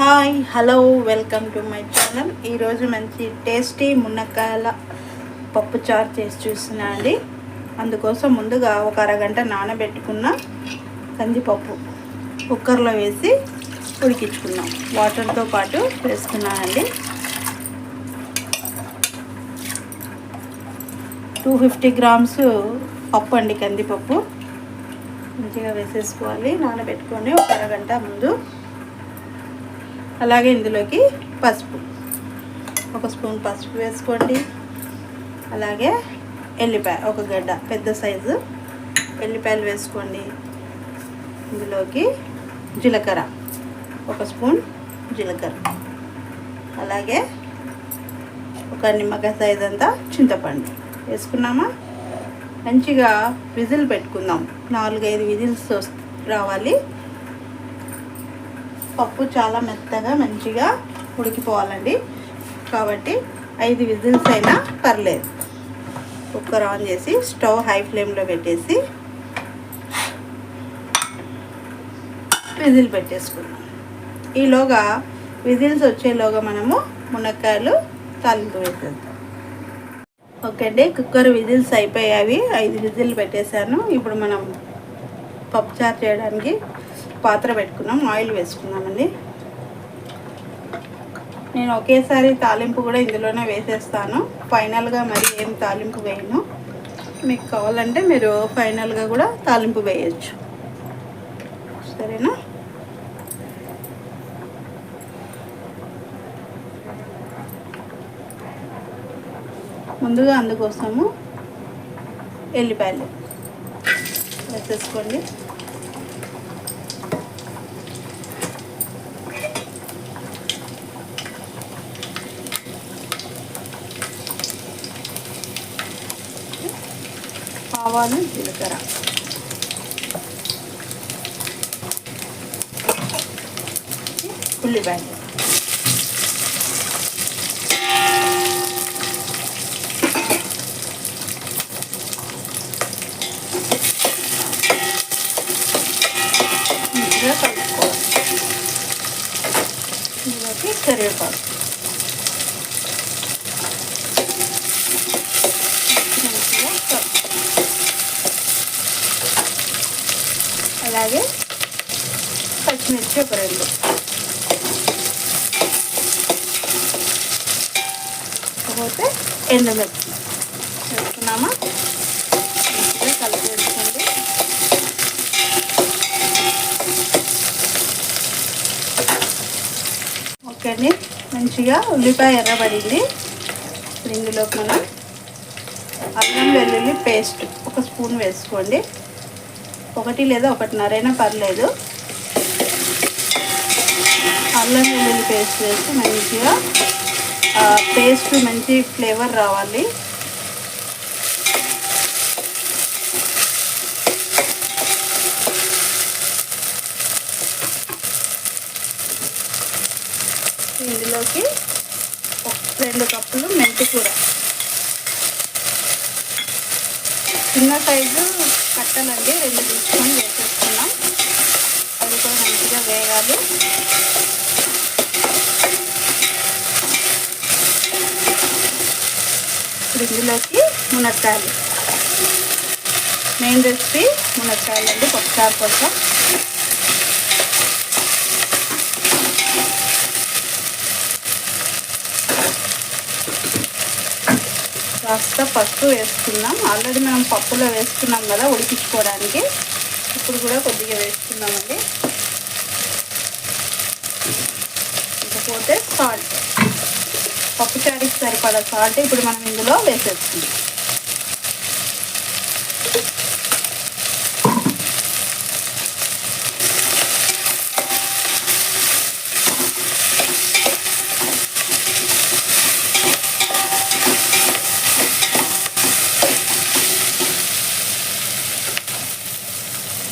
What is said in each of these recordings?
Hi hello welcome to my channel. ఈరోజు మంచి tasty మునక్కాయల పప్పు చారు చేసి చూస్తున్నా అండి. అందుకోసం ముందుగా ఒక అరగంట నానబెట్టుకున్న కందిపప్పు కుక్కర్లో వేసి ఉడికించుకున్నాం. వాటర్తో పాటు వేసుకున్నానండి. 250 గ్రామ్స్ పప్పు అండి, కందిపప్పు మంచిగా వేసేసుకోవాలి. నానబెట్టుకొని ఒక అరగంట ముందు. అలాగే ఇందులోకి పసుపు, 1 స్పూన్ పసుపు వేసుకోండి. అలాగే ఎల్లిపాయ, 1 గడ్డ పెద్ద సైజు ఎల్లిపాయలు వేసుకోండి. ఇందులోకి జీలకర్ర, 1 స్పూన్ జీలకర్ర. అలాగే 1 నిమ్మకాయ సైజ్ అంతా చింతపండు వేసుకున్నామా. మంచిగా విజిల్ పెట్టుకుందాం. 4-5 విజిల్స్ రావాలి. పప్పు చాలా మెత్తగా మంచిగా ఉడికిపోవాలండి. కాబట్టి 5 విజిల్స్ అయినా పర్లేదు. కుక్కర్ ఆన్ చేసి స్టవ్ హై ఫ్లేమ్లో పెట్టేసి విజిల్ పెట్టేసుకుందాం. ఈలోగా విజిల్స్ వచ్చేలోగా మనము మునక్కాయలు తాలింపు వేసేద్దాం. ఓకే అండి, కుక్కర్ విజిల్స్ అయిపోయావి. 5 విజిల్ పెట్టేశాను. ఇప్పుడు మనం పప్పుచారు చేయడానికి పాత్ర పెట్టుకున్నాం. ఆయిల్ వేసుకున్నామండి. నేను ఒకేసారి తాలింపు కూడా ఇందులోనే వేసేస్తాను. ఫైనల్గా మరి ఏం తాలింపు వేయను. మీకు కావాలంటే మీరు ఫైనల్గా కూడా తాలింపు వేయచ్చు, సరేనా. ముందుగా అందుకోసము ఎల్లిపాయలు వేసేసుకోండి. ఆవాలు, జీలకర్ర, ఉల్లిపాయలు, మంచిగా కలుపుకోవాలి. ఇందులోకి కరివేపాకు, అలాగే పచ్చిమిర్చి 2, కాకపోతే ఎండుమిర్చి వేసుకున్నామా. మంచిగా కలిపేసుకోండి. ఓకే అండి, మంచిగా ఉల్లిపాయ ఎర్రబడింది. ఇందులోకి మనం అల్లం వెల్లుల్లి పేస్ట్ 1 స్పూన్ వేసుకోండి. 1 లేదా 1.5 పర్లేదు. అల్లం వెల్లుల్లి పేస్ట్ వేసి మంచిగా పేస్ట్ మంచి ఫ్లేవర్ రావాలి. ఇందులోకి 2 కప్పులు మెంతికూర, చిన్న సైజు కట్టలండి, 2 తీసుకొని వేసేసుకున్నాం. అది కూడా మంచిగా వేయాలి. ఇప్పుడు ఇందులోకి మునక్కాయలు, మెయిన్ రెసిపీ మునక్కాయలు అండి పప్పుచారు కోసం. కాస్త పసుపు వేసుకుందాం. ఆల్రెడీ మనం పప్పులో వేసుకున్నాం కదా ఉడికించుకోవడానికి. ఇప్పుడు కూడా కొద్దిగా వేసుకుందామండి. ఇకపోతే సాల్ట్, పప్పుచారుకి సరిపడా సాల్ట్ ఇప్పుడు మనం ఇందులో వేసేసుకుందాం.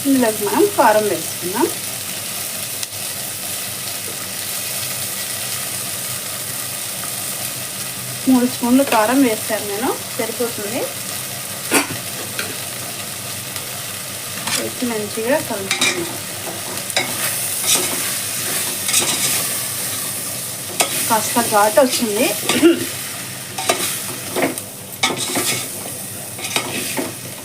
ఇందులోకి మనం కారం వేసుకుందాం. మూడు స్పూన్లు కారం వేస్తాను నేను, సరిపోతుంది. వేసి మంచిగా కలుపుకున్నాం. కాస్త ఘాటు వస్తుంది.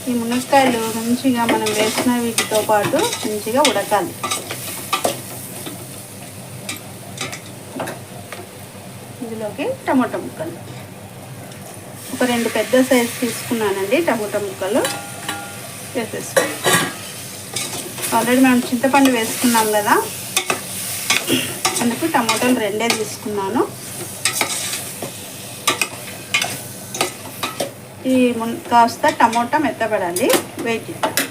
ఈ మునక్కాయలు మంచిగా మనం వేసిన వీటితో పాటు మంచిగా ఉడకాలి. ఇందులోకి టమాటా ముక్కలు, ఒక 2 పెద్ద సైజు తీసుకున్నానండి. టమాటా ముక్కలు వేసేసుకోండి. ఆల్రెడీ మనం చింతపండు వేసుకున్నాం కదా, అందుకు టమాటాలు 2 తీసుకున్నాను. ఈ కాస్త టమోటా మెత్తపడాలి, వెయిట్ చేయాలి.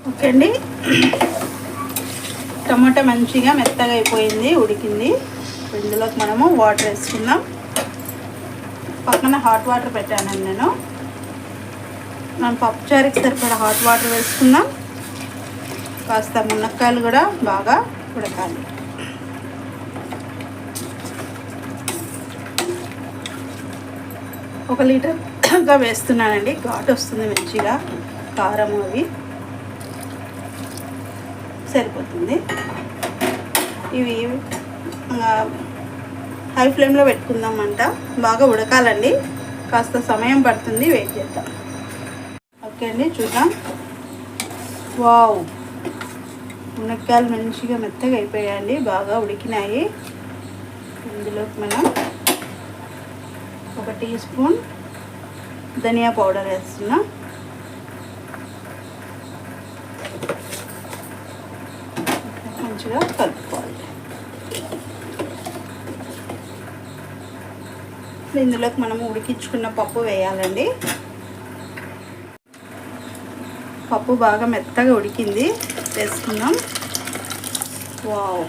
ఓకే అండి, టమోటా మంచిగా మెత్తగా అయిపోయింది, ఉడికింది. ఇందులోకి మనము వాటర్ వేసుకుందాం. పక్కన హాట్ వాటర్ పెట్టానండి నేను. మనం పప్పుచారుకి సరిపడా హాట్ వాటర్ వేసుకుందాం. కాస్త మునక్కాయలు కూడా బాగా ఉడకాలి. ఒక లీటర్గా వేస్తున్నానండి. ఘాటు వస్తుంది మంచిగా, కారం అవి సరిపోతుంది. ఇవి హై ఫ్లేమ్లో పెట్టుకుందాం. అంట బాగా ఉడకాలండి, కాస్త సమయం పడుతుంది, వెయిట్ చేద్దాం. ఓకే అండి, చూద్దాం. వావ్, మునక్కాయలు మంచిగా మెత్తగా అయిపోయాయండి, బాగా ఉడికినాయి. ఇందులోకి మనం 1 టీ స్పూన్ ధనియా పౌడర్ వేస్తున్నా. మంచిగా కలుపుకోవాలి. ఇందులోకి మనము ఉడికించుకున్న పప్పు వేయాలండి. పప్పు బాగా మెత్తగా ఉడికింది, వేసుకుందాం. వావ్,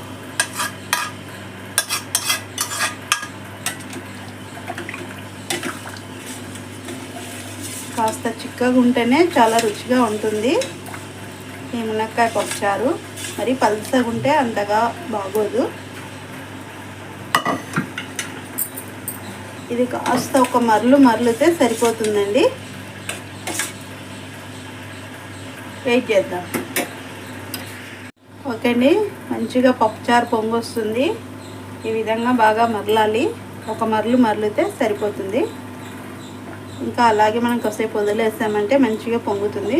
కాస్త చిక్కగా ఉంటేనే చాలా రుచిగా ఉంటుంది ఈ మునక్కాయ పప్పుచారు. మరి పల్చగా ఉంటే అంతగా బాగోదు. ఇది కాస్త ఒక మరలితే సరిపోతుందండి. వెయిట్ చేద్దాం. ఓకే అండి, మంచిగా పప్పుచారు పొంగు వస్తుంది. ఈ విధంగా బాగా మరలాలి. ఒక మరలితే సరిపోతుంది. ఇంకా అలాగే మనం కాసేపు వదిలేసామంటే మంచిగా పొంగుతుంది.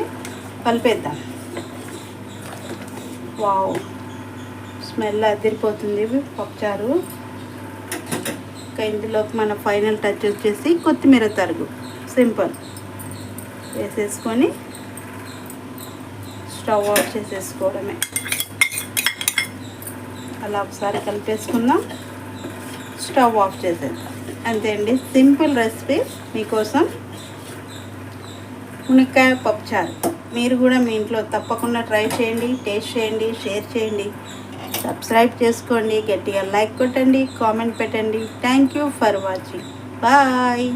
కలిపేద్దాం. వావ్, స్మెల్ అదిరిపోతుంది పప్పుచారు. ఇంకా ఇందులోకి మన ఫైనల్ టచ్ వచ్చేసి కొత్తిమీర తరుగు, సింపుల్ వేసేసుకొని స్టవ్ ఆఫ్ చేసేసుకోవడమే. అలా ఒకసారి కలిపేసుకుందాం, స్టవ్ ఆఫ్ చేసేద్దాం. అంతే అండి, సింపుల్ రెసిపీ మీకోసం మునక్కాయ పప్పుచారు. మీరు కూడా మీ ఇంట్లో తప్పకుండా ట్రై చేయండి, టేస్ట్ చేయండి, షేర్ చేయండి, సబ్స్క్రైబ్ చేసుకోండి, గట్టిగా లైక్ కొట్టండి, కామెంట్ పెట్టండి. Thank you for watching. Bye.